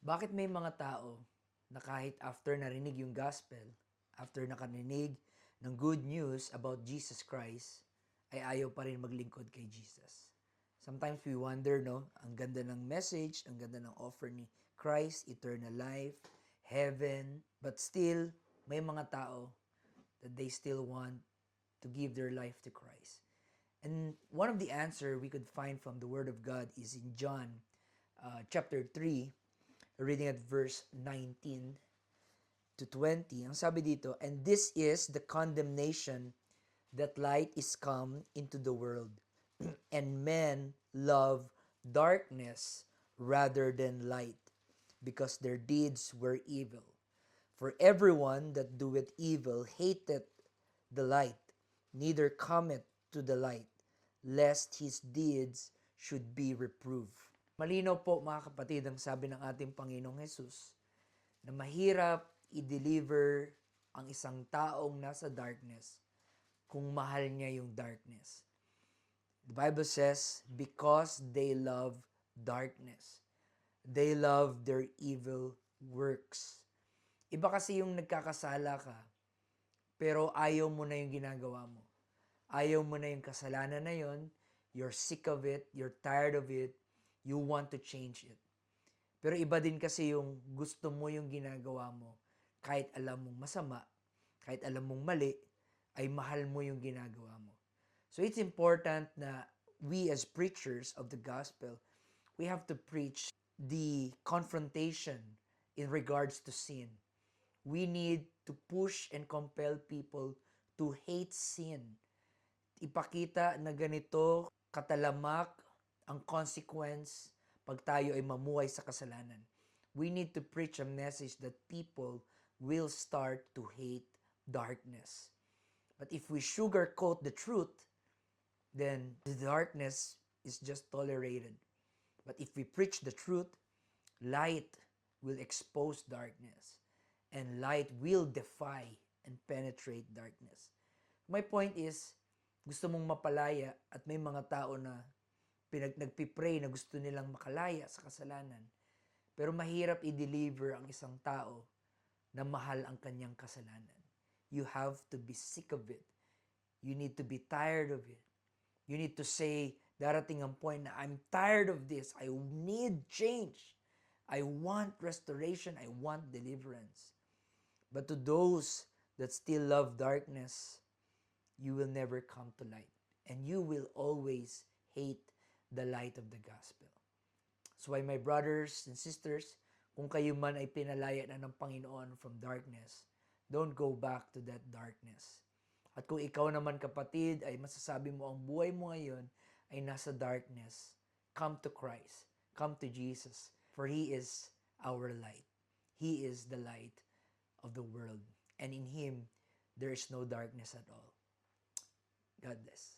Bakit may mga tao na kahit after narinig yung gospel, after nakarinig ng good news about Jesus Christ, ay ayaw pa rin maglingkod kay Jesus? Sometimes we wonder, no? Ang ganda ng message, ang ganda ng offer ni Christ, eternal life, heaven, but still, may mga tao that they still want to give their life to Christ. And one of the answer we could find from the Word of God is in John chapter 3, reading at verse 19 to 20. Ang sabi dito, "And this is the condemnation, that light is come into the world, and men love darkness rather than light, because their deeds were evil. For everyone that doeth evil hateth the light, neither cometh to the light, lest his deeds should be reproved." Malinaw po mga kapatid ang sabi ng ating Panginoong Hesus na mahirap i-deliver ang isang taong nasa darkness kung mahal niya yung darkness. The Bible says, because they love darkness, they love their evil works. Iba kasi yung nagkakasala ka, pero ayaw mo na yung ginagawa mo. Ayaw mo na yung kasalanan na yon, you're sick of it, you're tired of it, you want to change it. Pero iba din kasi yung gusto mo yung ginagawa mo, kahit alam mong masama, kahit alam mong mali, ay mahal mo yung ginagawa mo. So it's important na we as preachers of the gospel, we have to preach the confrontation in regards to sin. We need to push and compel people to hate sin. Ipakita na ganito katalamak ang consequence pag tayo ay mamuhay sa kasalanan. We need to preach a message that people will start to hate darkness. But if we sugarcoat the truth, then the darkness is just tolerated. But if we preach the truth, light will expose darkness, and light will defy and penetrate darkness. My point is, gusto mong mapalaya at may mga tao na nagpipray na gusto nilang makalaya sa kasalanan. Pero mahirap i-deliver ang isang tao na mahal ang kanyang kasalanan. You have to be sick of it. You need to be tired of it. You need to say, darating ang point na I'm tired of this. I need change. I want restoration. I want deliverance. But to those that still love darkness, you will never come to light. And you will always hate the light of the gospel. So why, my brothers and sisters, kung kayo man ay pinalaya na ng Panginoon from darkness, don't go back to that darkness. At kung ikaw naman kapatid ay masasabi mo ang buhay mo ngayon ay nasa darkness, come to Christ, come to Jesus, for He is our light. He is the light of the world, and in Him there is no darkness at all. God bless.